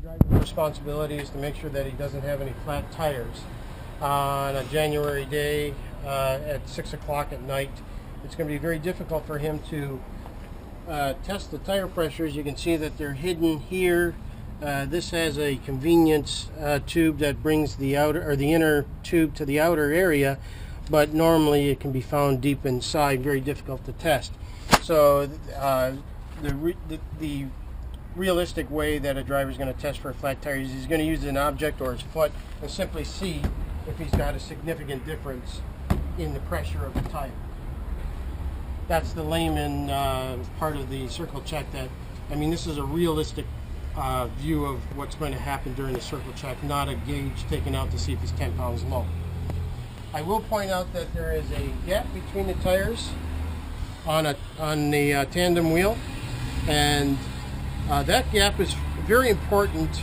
driver's responsibility is to make sure that he doesn't have any flat tires. On a January day at 6 o'clock at night, it's going to be very difficult for him to test the tire pressures. You can see that they're hidden here. This has a convenience tube that brings the outer or the inner tube to the outer area, but normally it can be found deep inside, very difficult to test. So the realistic way that a driver is going to test for a flat tire is he's going to use an object or his foot and simply see if he's got a significant difference in the pressure of the tire. That's the layman part of the circle check. This is a realistic view of what's going to happen during the circle check, not a gauge taken out to see if he's 10 pounds low. I will point out that there is a gap between the tires on the tandem wheel, and that gap is very important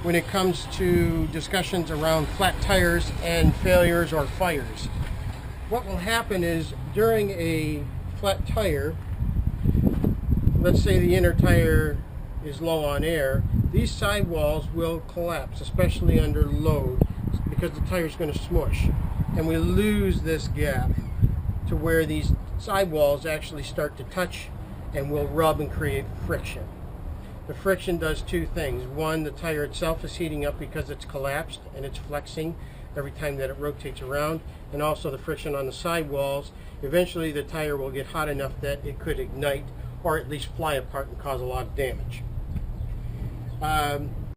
when it comes to discussions around flat tires and failures or fires. What will happen is during a flat tire, let's say the inner tire is low on air, these sidewalls will collapse, especially under load, because the tire is going to smush, and we lose this gap to where these sidewalls actually start to touch and will rub and create friction. The friction does two things. One, the tire itself is heating up because it's collapsed and it's flexing every time that it rotates around, and also the friction on the sidewalls. Eventually the tire will get hot enough that it could ignite or at least fly apart and cause a lot of damage.